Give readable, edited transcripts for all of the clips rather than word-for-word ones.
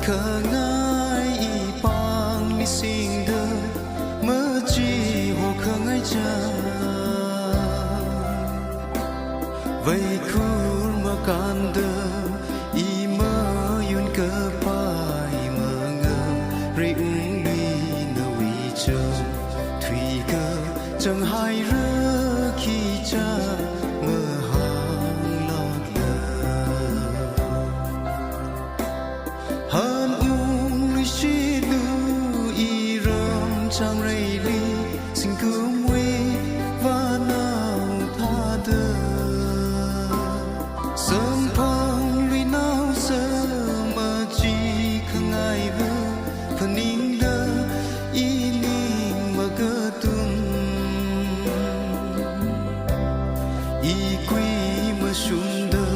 khờ ngài y pang ni sing de mơ chi hồ khờ ngài cha vậy khur mà can de y mơ yun cơ pai mơ ngơ rei ung đi na vi chờ thủy cơ chẳng hai rơ khi cha mơ hàng lọt lờ hơn ung lui chi lu y râm chẳng rei li xin cứu muê và nào tha đơ sớm phong lui nào sơ mà chi khăng ai vơ phần ninh đơ y ninh mà cơ tum y quy mà sum đơ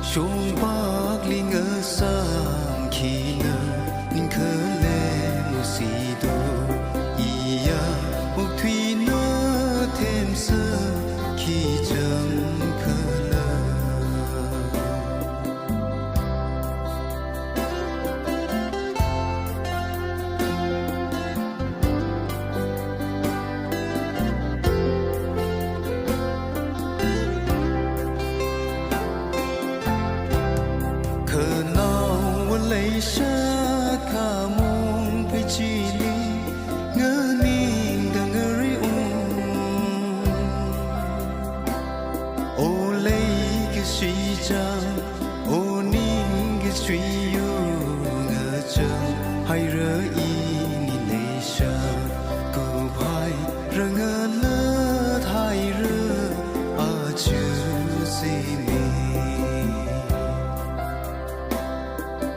shong bạc li ngơ sam khi nơ ninh khơ lê mu si đô y ya một thủy nơ thêm sơ khi chẳng khơ lơ khờ nàoวันlấy xa khả mong với chi li ngơ ninh đã ngơ rei ô lấy cái suy chăng ô ninh cái suy yêu ngơ chăng hay rơ y ni lấy xa cô phải rơ ngơ lơ thay rơ à chưa gì mi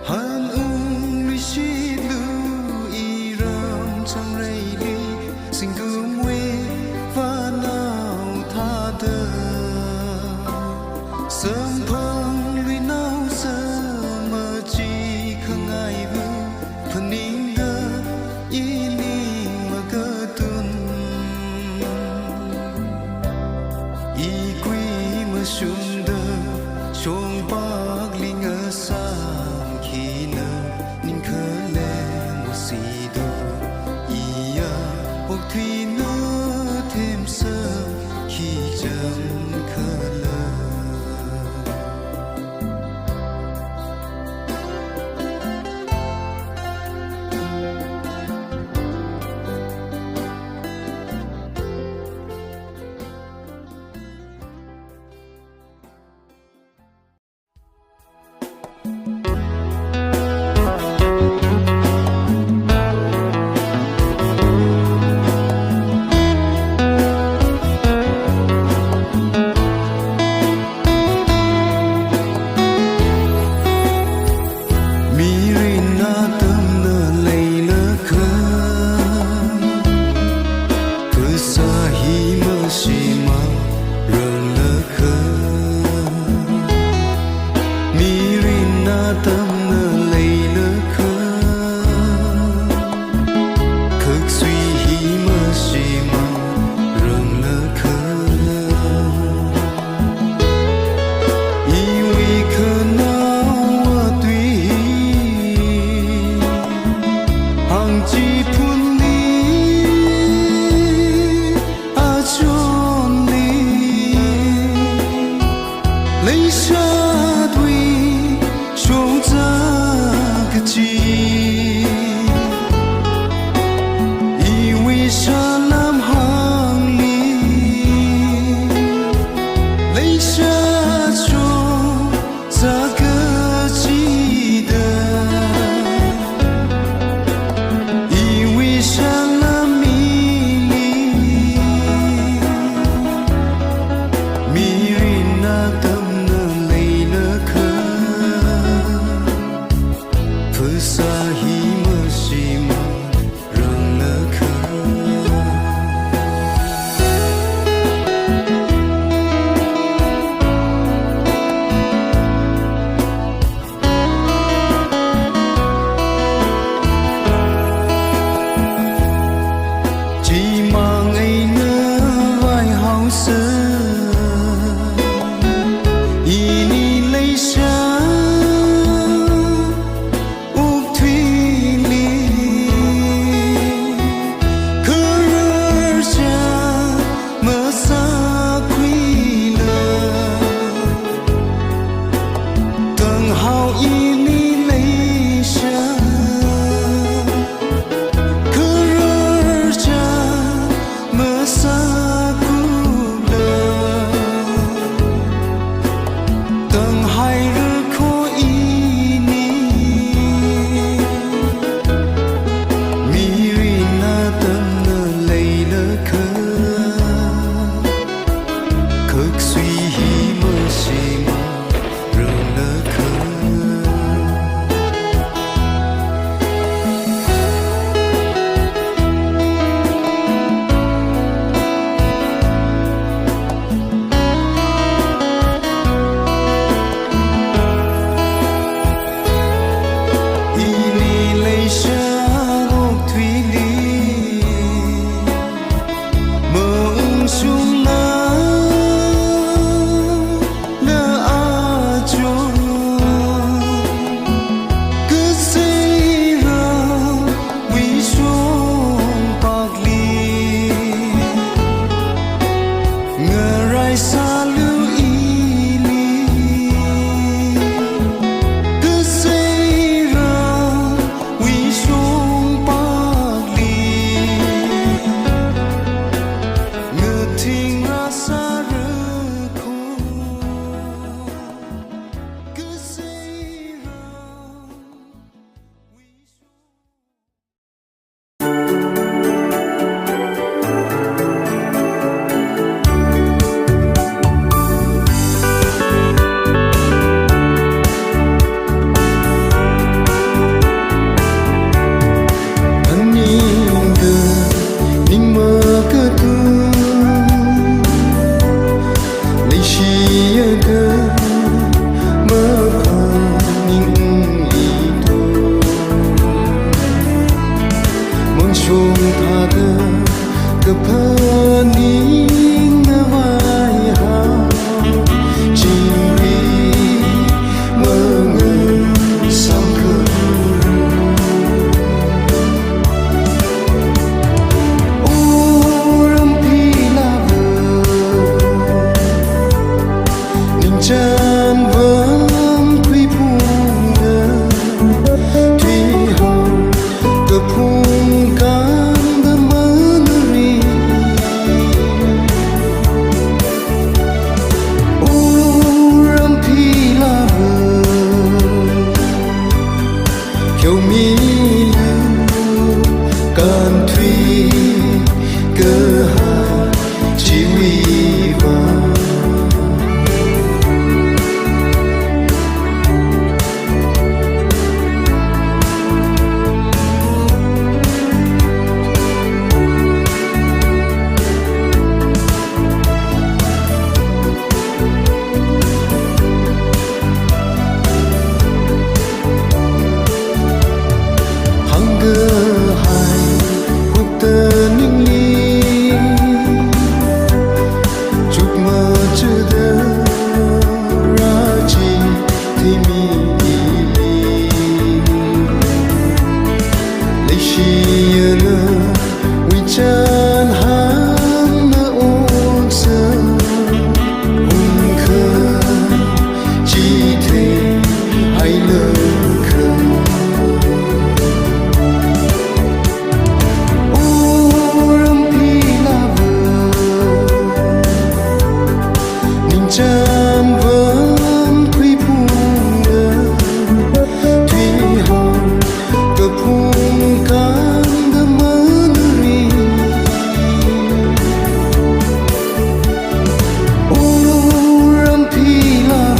han ung lui chi lu y râm chẳng rei li xin cứu muê và nào tha đơ sớm phong lui nào sơ mơ chi khăng ai vơ phần ninh đơ y ninh mà cơ tun y quy mà sum đơ shong bạc li ngơ sam khi nơ ninh khơ lê mu si đô y ya một thủy nơ thêm sơ khi chẳng khơ lơ úc thủy kiểu mi lưu can thủy cơ hà chỉ huy vào chân vẫn quy buông thủy hồn cơ phung can đơ mơ ri ram pi la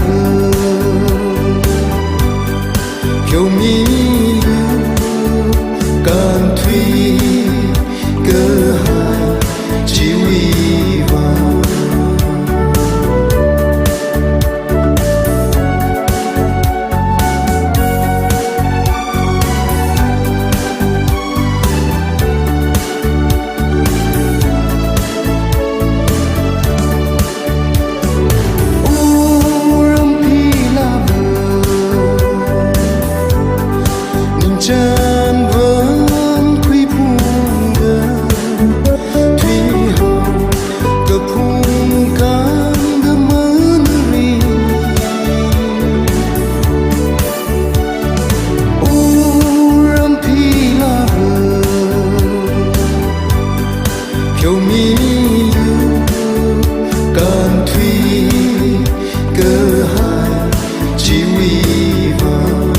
kiểu mi lưu can thủy cơ hai chỉ huy vào chân vẫn quy buông thủy hồn cơ phung can đơ mơ ri ram pi la kiểu mi lưu can thủy cơ hai chỉ huy vào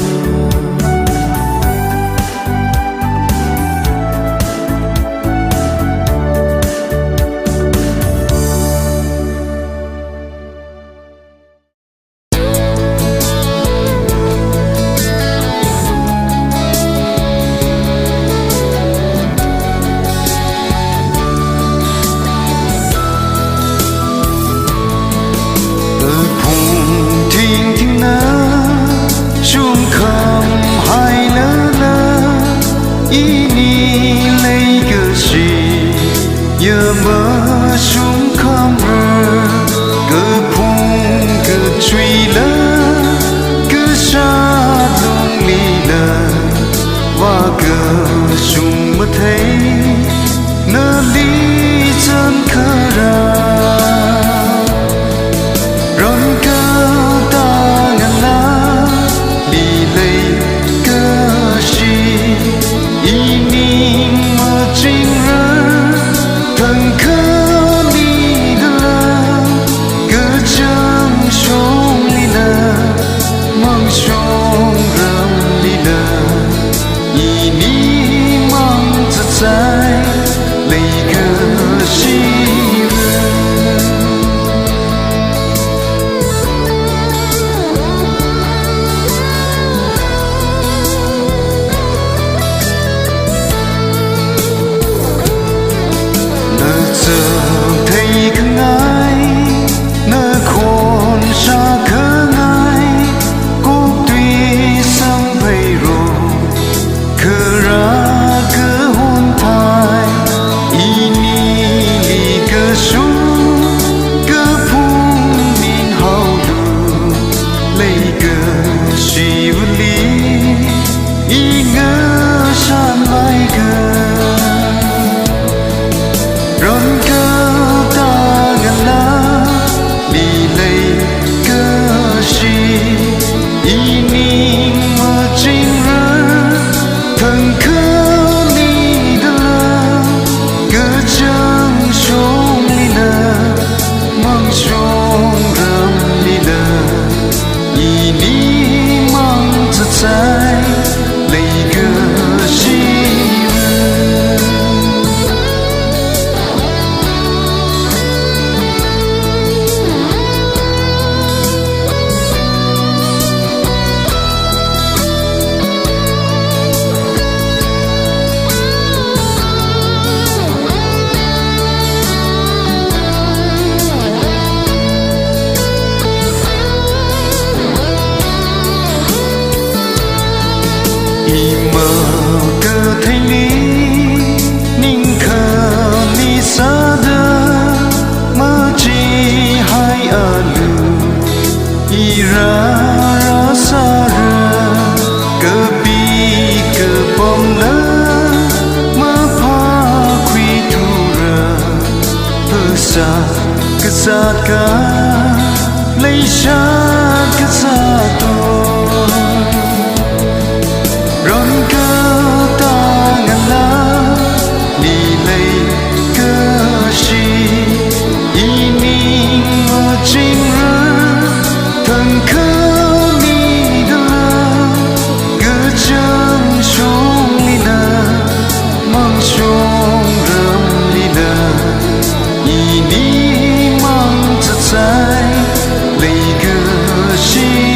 sa kesat ka leisha kesato ron ka tangala ni lei ke shi ini mo jing ra thân khơ ni da ge chang shong li na mang shong ram li na ini mang thật sai lấy cơ chi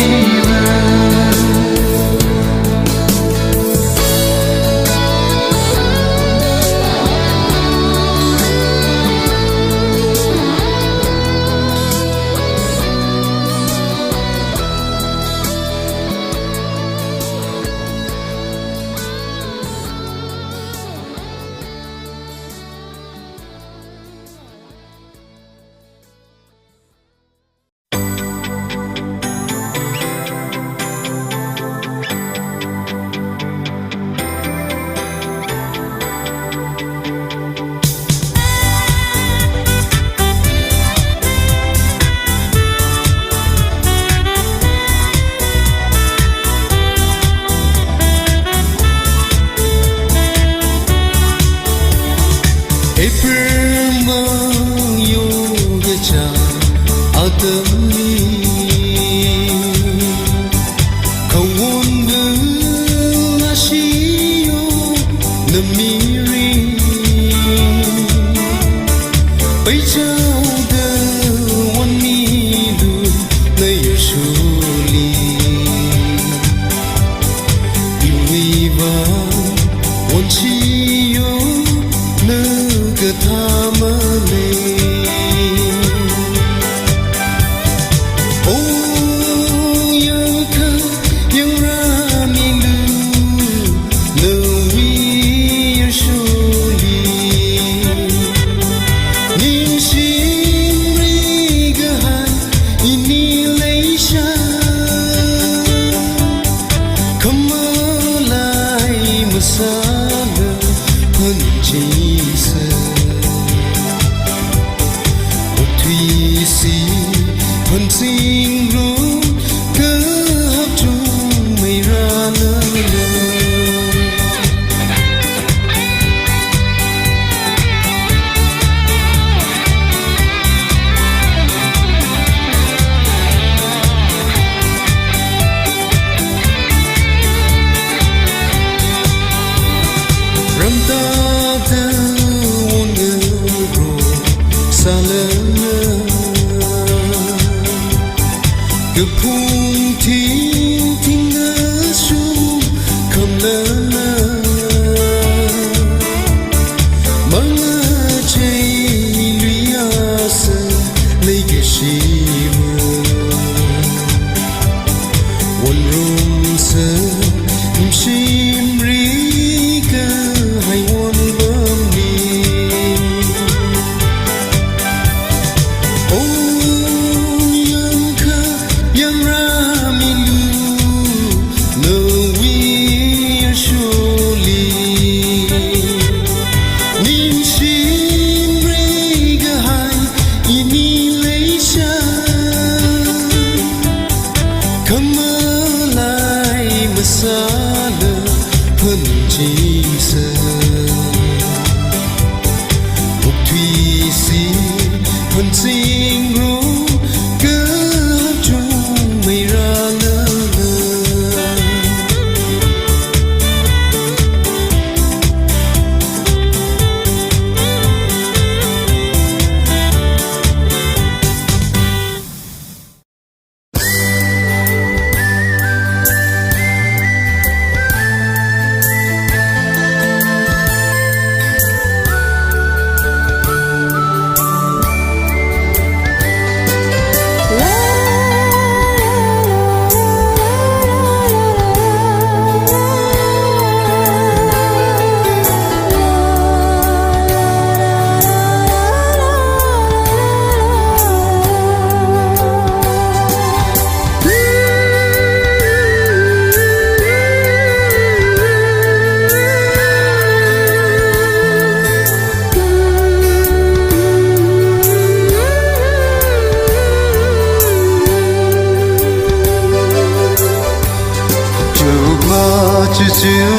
Sure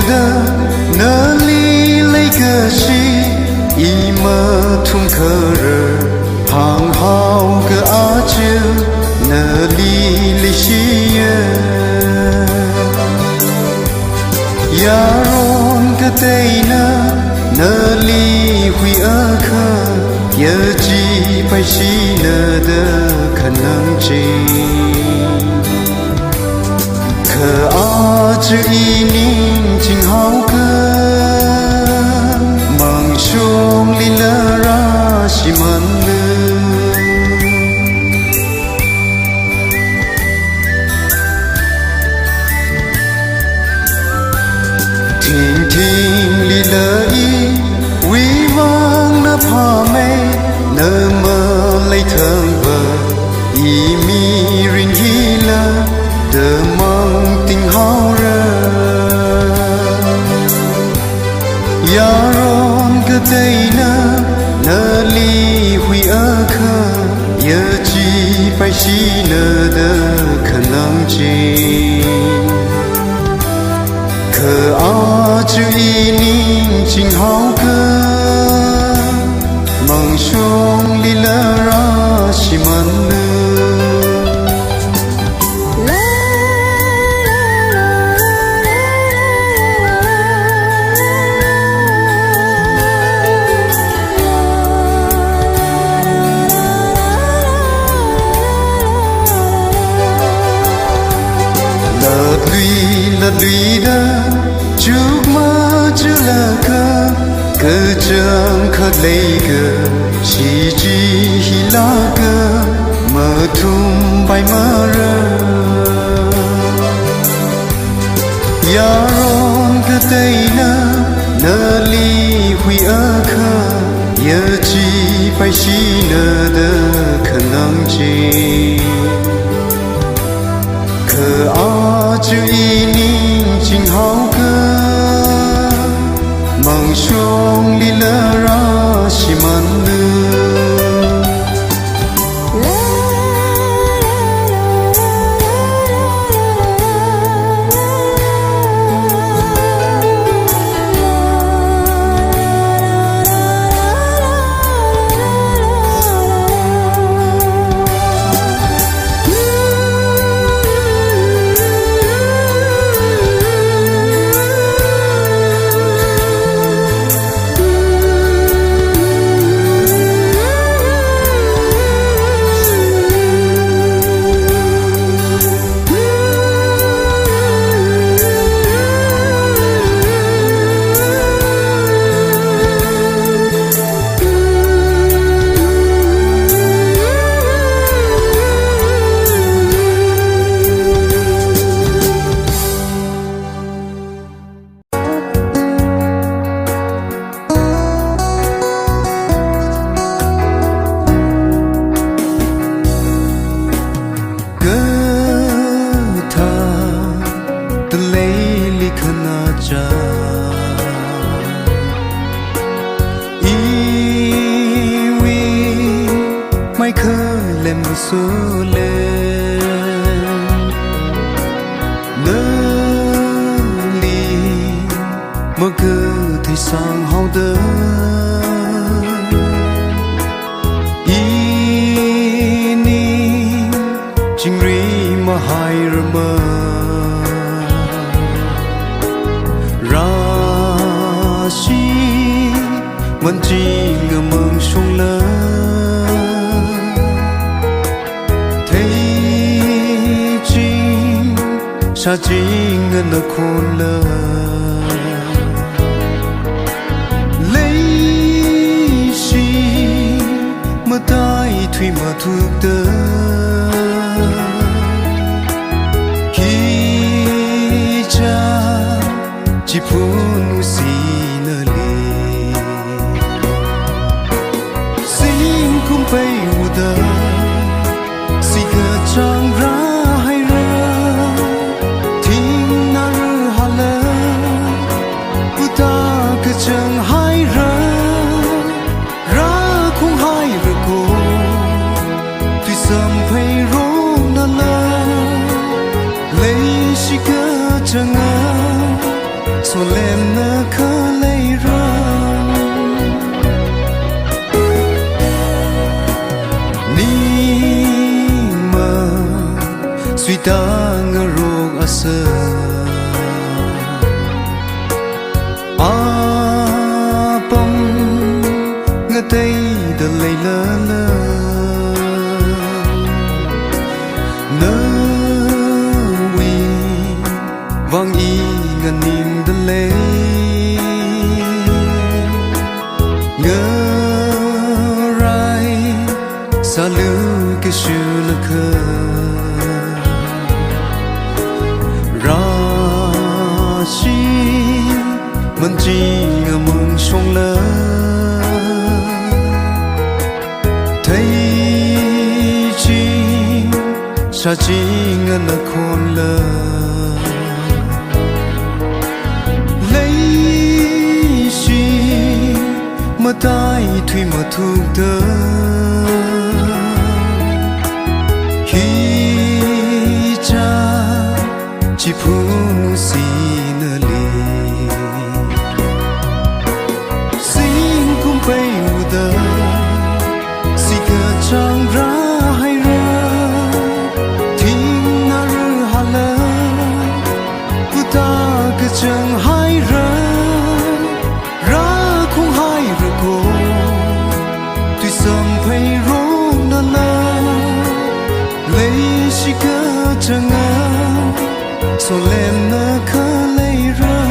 的那里来个西，一么同可热，行好个阿姐，那里来西耶，呀容个对呢，那里会阿克，也几百西呢的可能性。可阿这一宁静好个，梦兄里了拉西门了，听听里了一，为望那怕美，那么来疼吧，一米人一了的梦定好人，呀容个对呢，那里会阿克，也几百西呢的可能性。可阿这一宁静好个，梦兄里了拉西门了。绿的就嘛这了个正可累个西吉希拉个么通白么人呀容个对呢那里会阿克也几百西呢的可能性可阿这一宁静好个，梦兄里了拉西门了。Sa jing na khula lấy si mà tai thủy mà thuộc tơ khi cha chỉ phun si nơ li xin không phải u da si ga chang ra chẳng hai ra ra không hai ra cô tuy sớm phải rong na la lấy chỉ cơ chẳng ngờ số lem na kha lei ran ni ma suy ta ngờ rong asa apam ngờ tây de lei la la vang y ngân nim de lê ngơ rai sa lu ke shu la khơ ra shi man chi ngơ mong song lơ thấy chi sa chi ngơ na khôn lơ mà tai thủy mà thuộc tơ khi cha chỉ phu si nơ li xin cũng bay u tơ si cơ trang ra hay ra thiên na rư hà lơ cứ ta cứ chẳng hay ra tuy sớm thấy rốt na na lấy chỉ cơ chẳng ngờ so lem na khá lấy ra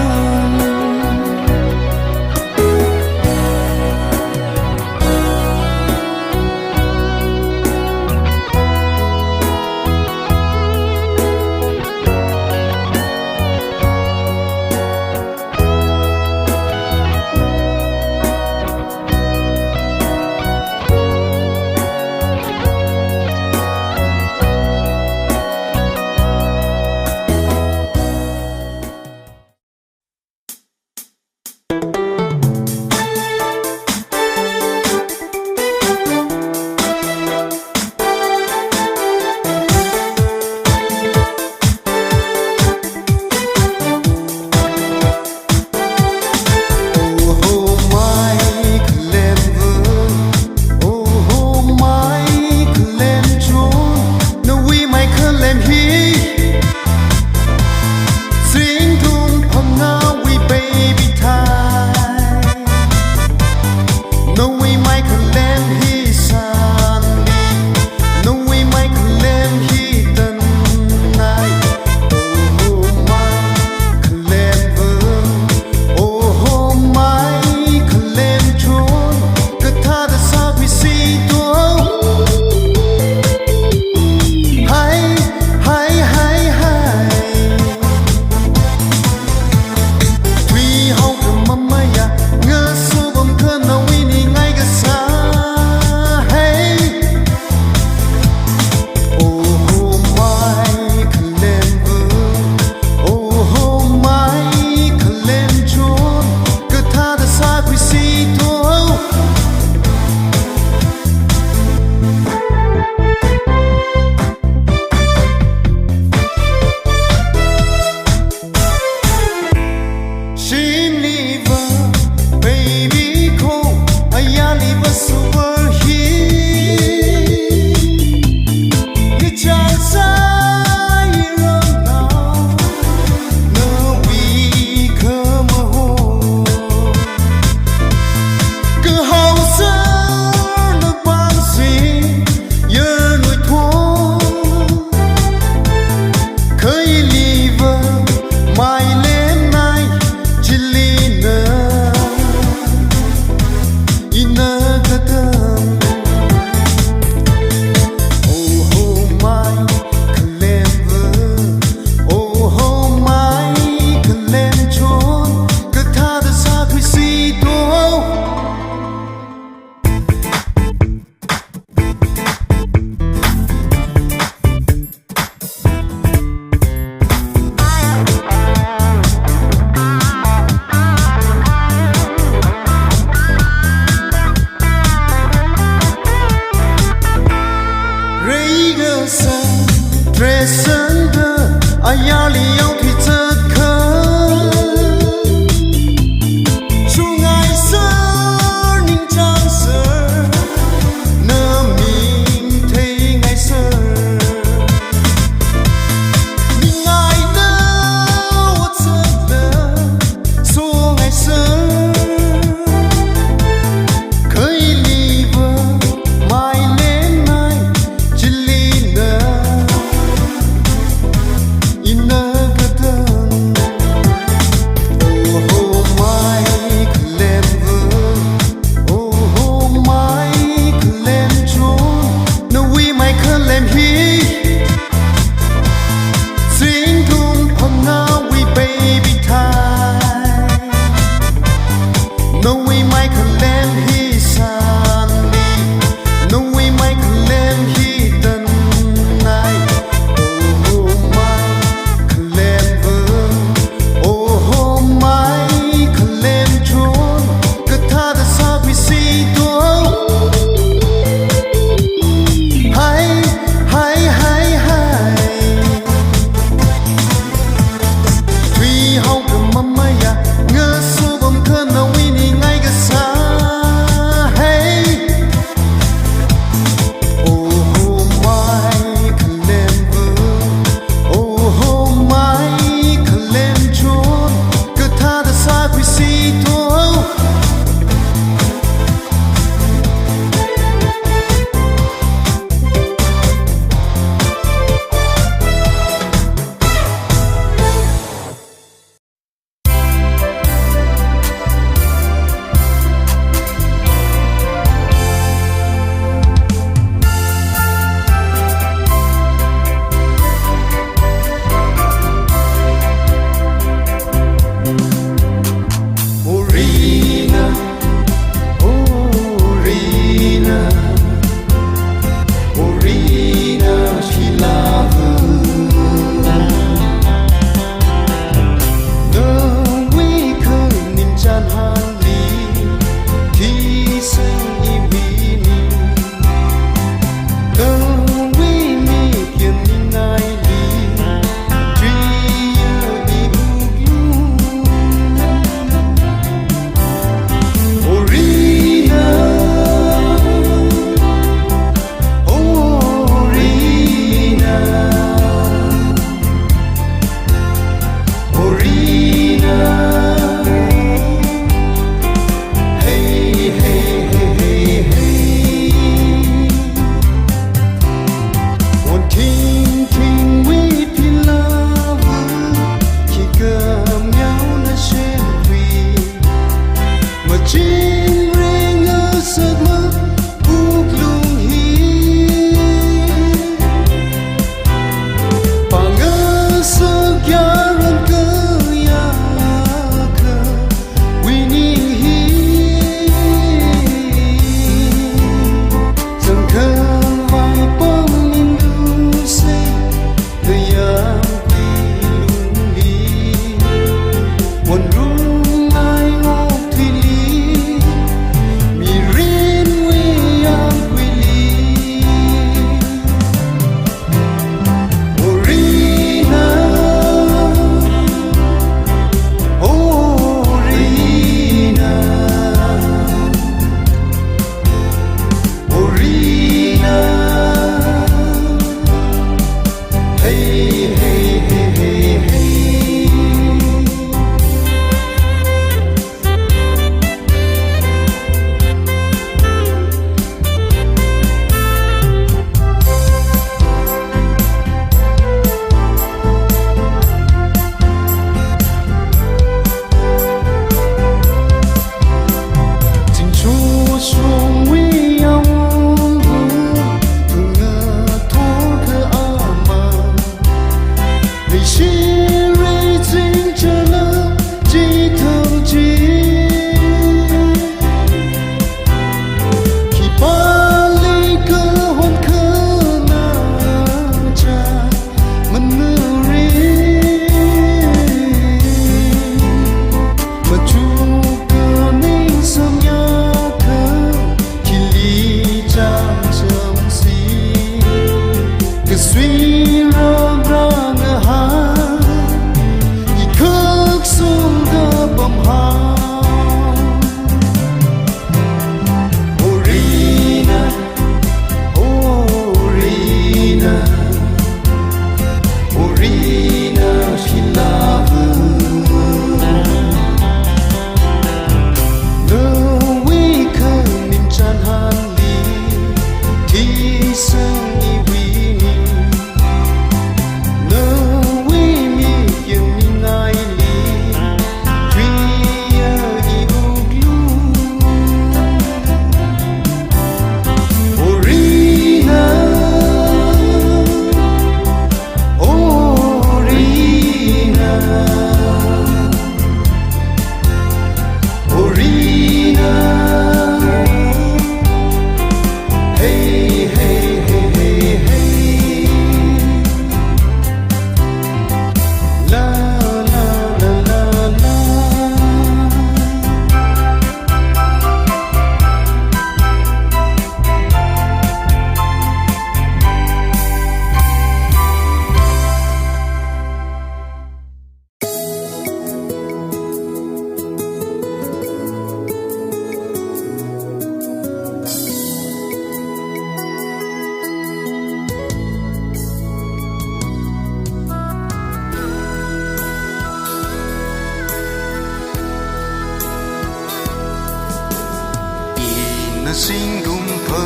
là sinh cùng phơ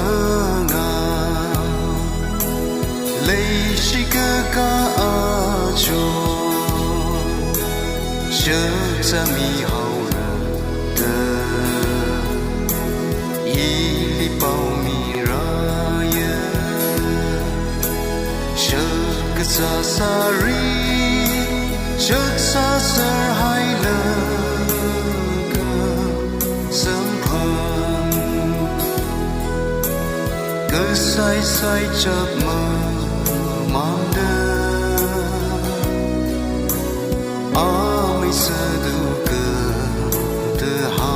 ngào lấy chỉ cơ ca a cho chớ ra mi hậu rờ tơ y li bao mi ra ye chớ cơ sa sa ri chớ sa sa hai lơ cơ say say chợp mơ mang đơ mây sơ đủ cơ từ ha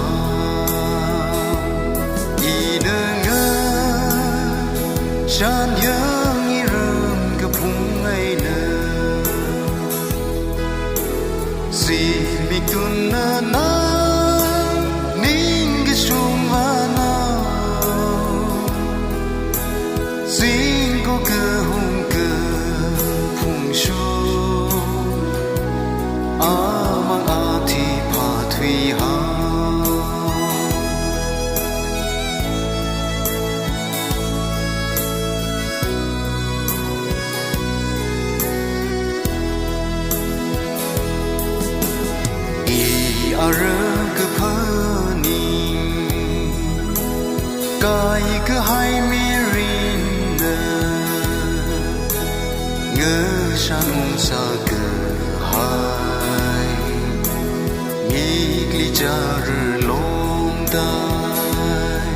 y đơ ngơ chan nhớ nghi rơm cơ phung ngày nơ gì mi tuân nơ na xin có cơ hùng cơ phùng show mang thì phá thủy ha y rơ cơ phơ ninh cái cơ hai mi sang sa cơ hai mi li cha rư long tai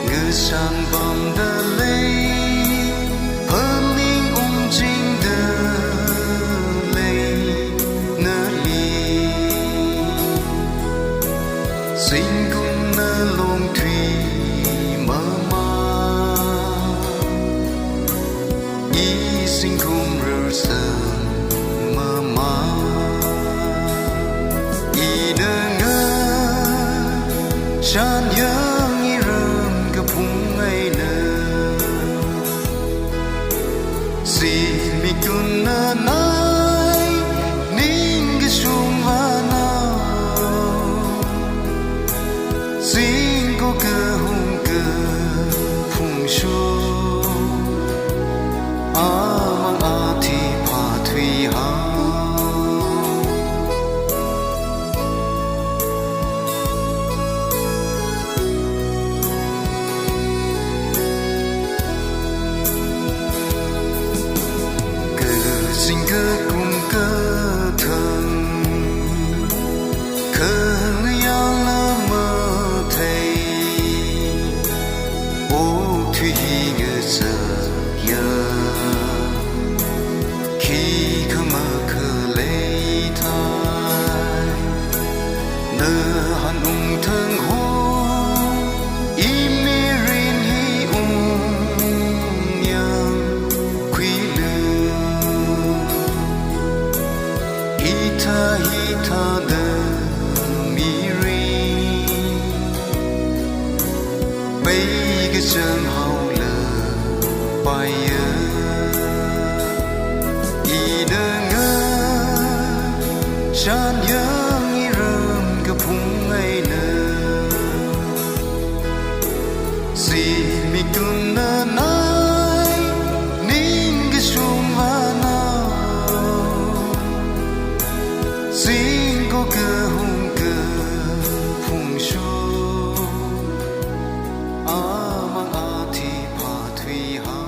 ngư sang bang đơ lê phơm ninh chính đơ lê nơ li sinh cung nơ long thủy mơ ma y sinh cung sơn mơ má y đơ ngơ chan nhớ nghi rơm cơ phung ngày nơ gì mi tuân nơ nai ninh cái sung va nào xin có cơ hùng cơ phung show mang thì phá thủy ha cơ sinh cơ cùng cơ thân cơ người là mơ thầy ô thủy ngơ giờ khi cơ mơ cơ lấy thai nơ hàn thân hô im mi rin hi nhang quý lư hi tha đơ mi rin bây cái chân hậu lơ bay chan nhớ nghi rơm cơ phung ngày nơ gì mi tuân nơ nai ninh cái sung va nào xin có cơ hùng cơ phung show mang thì phá thủy ha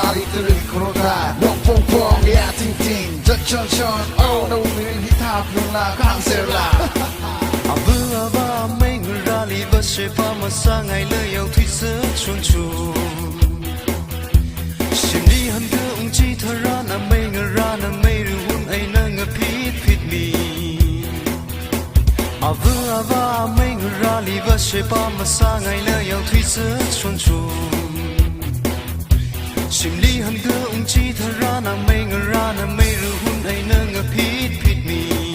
나리 들을 코로다 뽕뽕뽕이야 팅팅 저천천 오 너 우리는 힙합 누나 강셀라 vừa ba mấy người ra lì và sẽ ba mà xa ngày lời yêu thủy sớ chuồn chuồn xin đi hân cơ ung chi thở ra na mấy rừng hôn ấy na ngờ phít phít mi vừa ba mấy người ra lì và sẽ ba mà xa ngày lời yêu thủy sớ chuồn chuồn xin đi hân cơ ung chi thở ra na mấy rừng hôn ấy na ngờ phít phít mi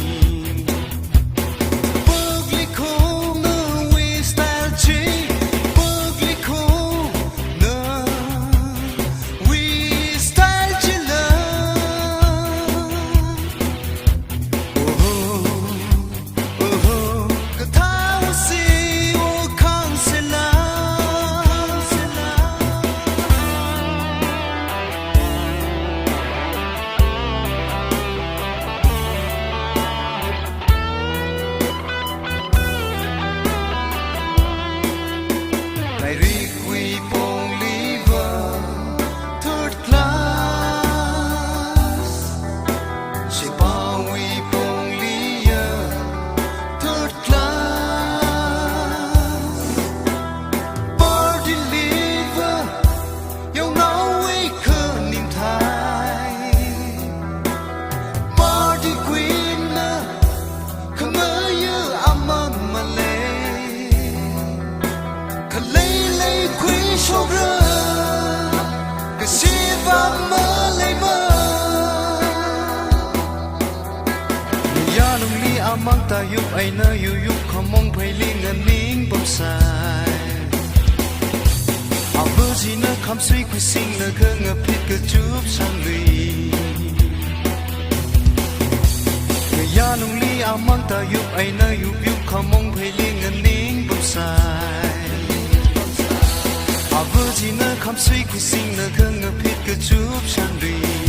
mang ta yup ai na yu yup khomong phai ling an ning bom sai a bu ji na kham sui khu sing na khơ nga phit ke chup sang lui ke ya nung li a mang ta yup ai na yu yup khomong phai ling an ning bom sai a bu ji na kham sui khu sing na khơ nga phit ke chup sang lui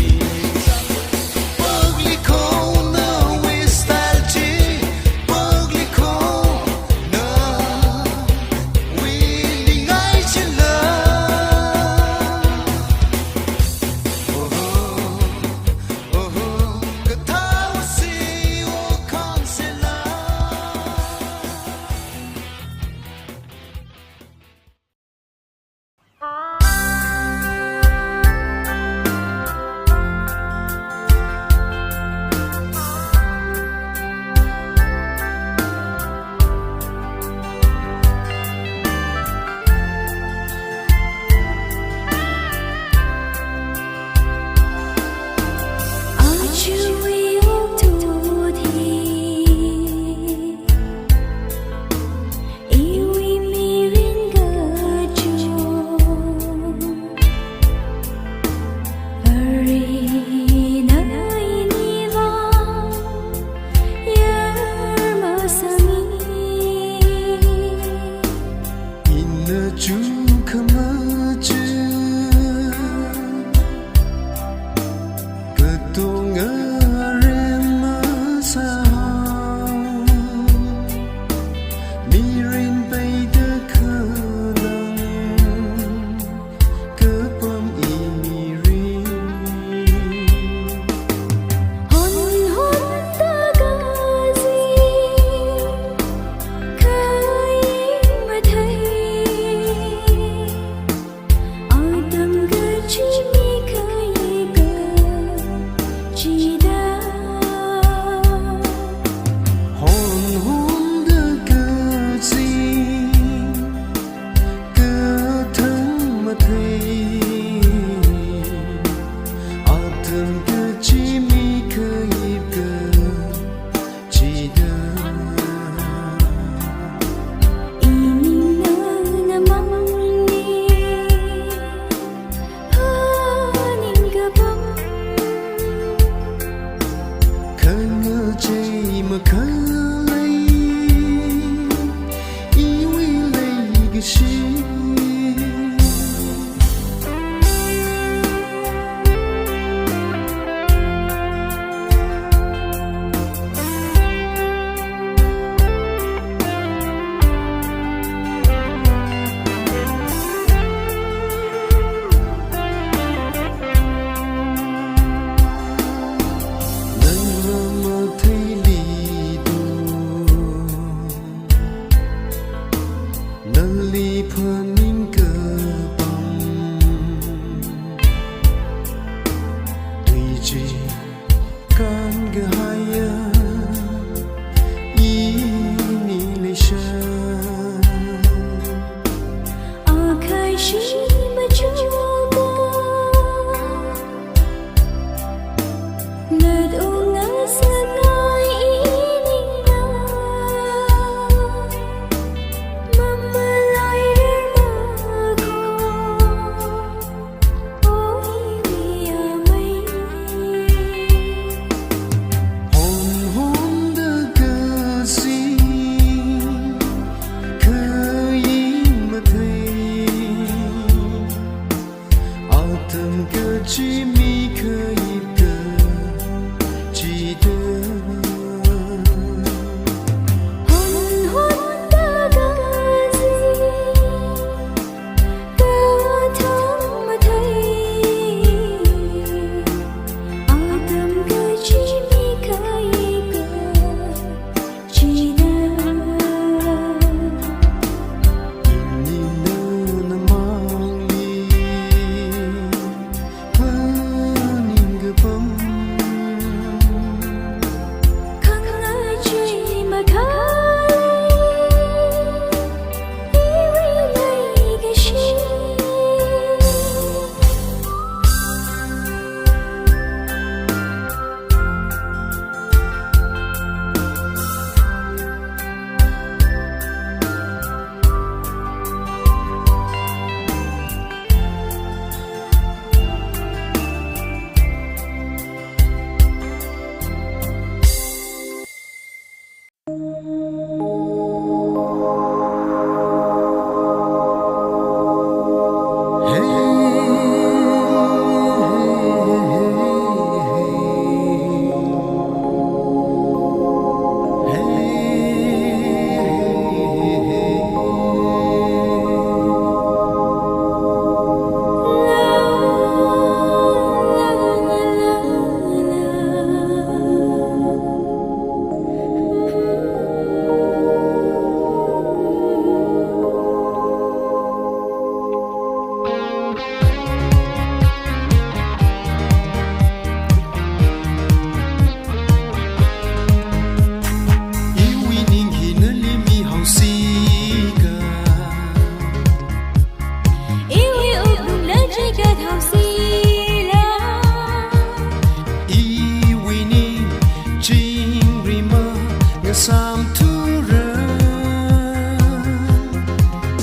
ngờ sam thu rơ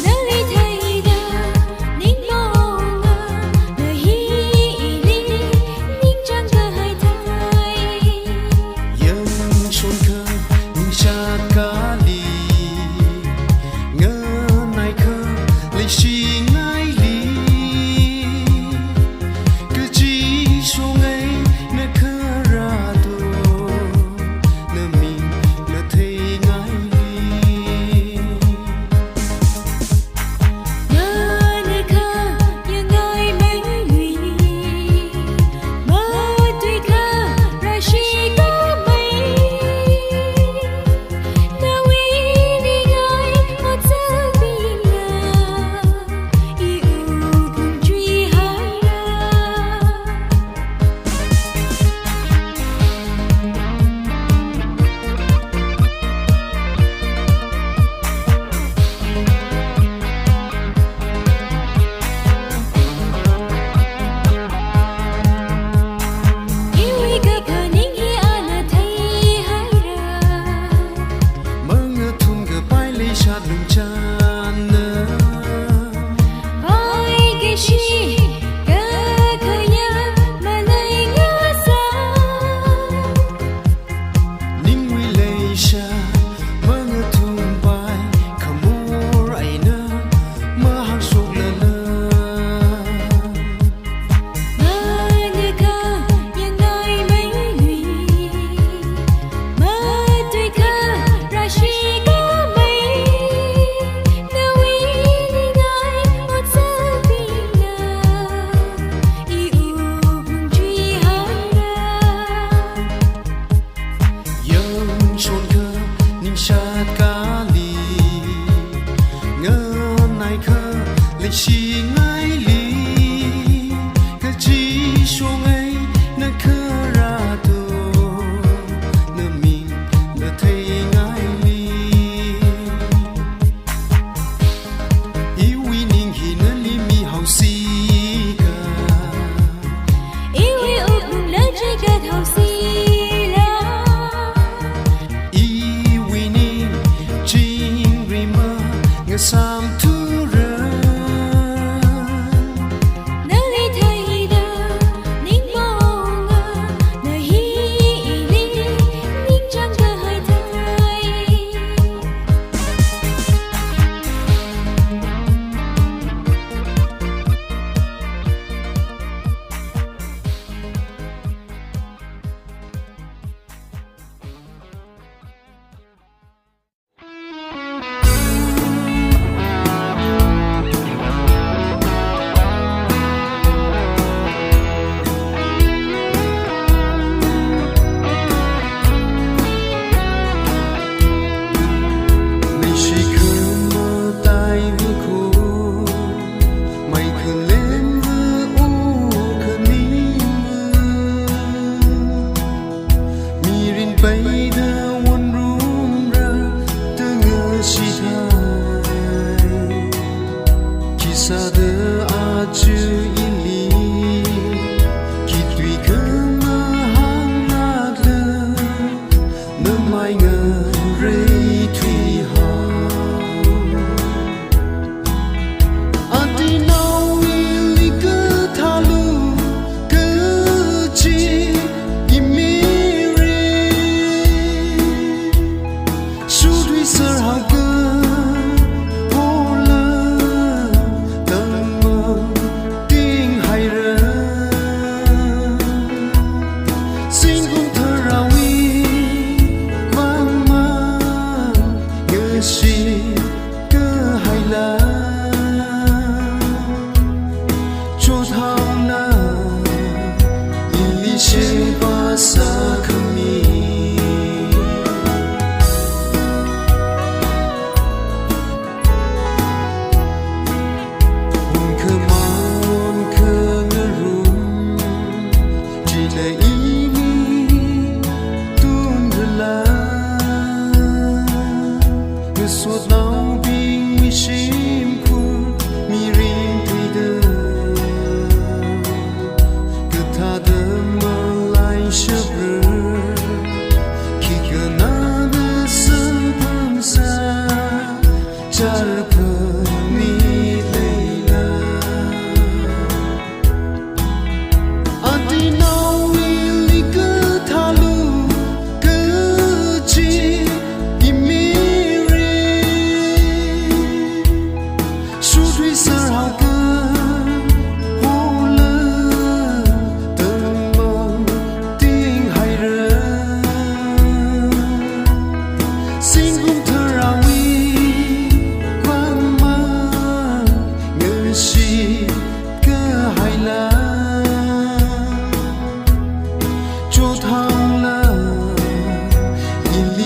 nơi thầy đà nín mô ngờ nơi hi li nín trang cơ hai thai yang chôn khơ nhưng cha cá lì ngơ này khơ lấy chi ngay lì cứ chỉ số ngày nơi khơ ra tu nơi mình nơi thấy ngay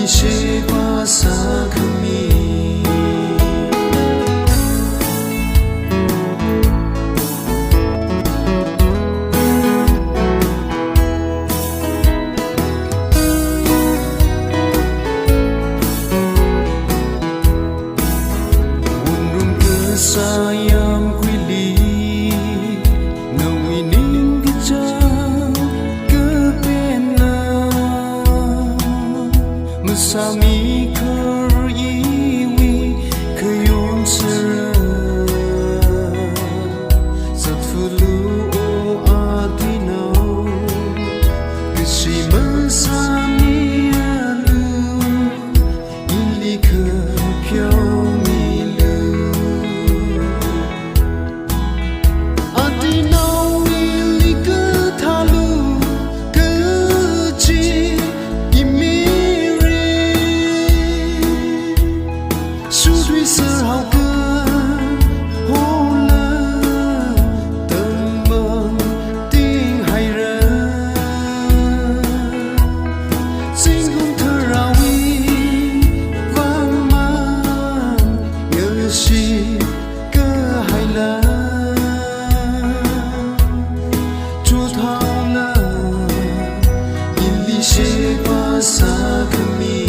she ba sa khami unrum ke sayam kwili nawi ning cha Sami kariwi kayon sera Zatfulu o adinaw Kasi masami alu Ili kapyaw milu Adinaw ili katalu Kaji Sơ hào cơ hô lơ tầm mong tiếng hay ra sinh hùng thơ rào y vang mang nhớ si cơ hay là chúa thao lơ nhìn đi xê ba xa khami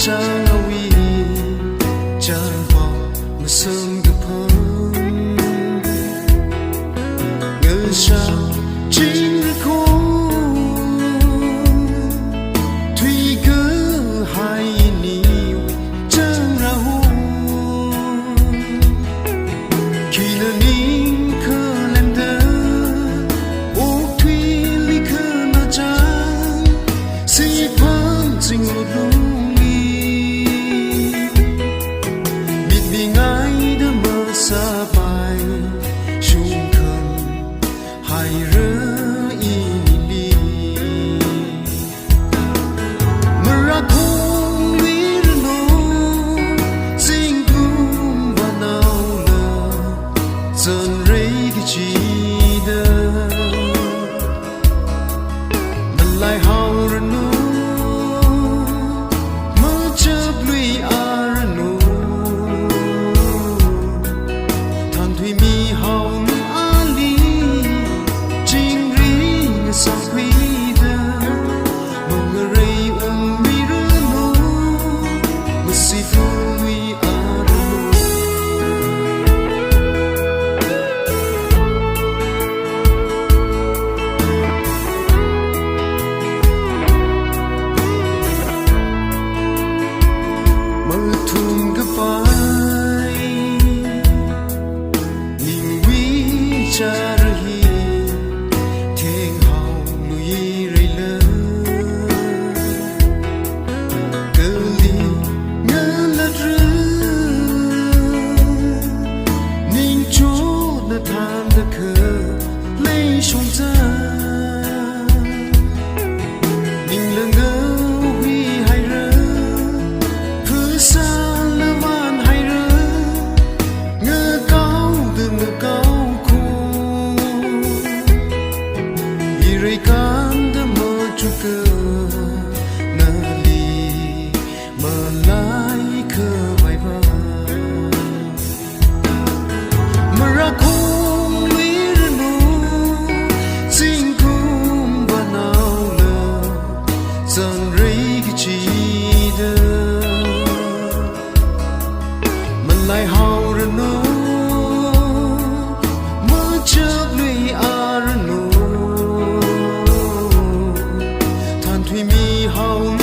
trang awi trang bao mà sớm gặp hơn ngờ sao chính khôn thủy cơ hai niu trang ra hôn khi nơi nín khờ làm đơ ố thủy ly khờ nó trang si phăng trình một lúc sa pai chung thân hai rơ ini mera khung li no sing kum va nau la zon rei ki chi da man lai hao ra no ma chap lui a ra no thủy mi hồng ali chính ri sa quy da mong rei mi rno ma si fu mi arno ma thum ga pa cha rahi theng hao lui rei lơ cơ li ngơ la rơ ning cho na tham da khơ lấy song ra ning lơ ngơ huy hai rơ phư sa la man hai rơ ngơ cao từ ngơ cao rei kan da mo chu cơ na li ma lai khơ vai va ma ra khung lui no sing kum va nau la zan rei ki chi da ma lai hao ra no ma chap lui a ra no thủy mi hồng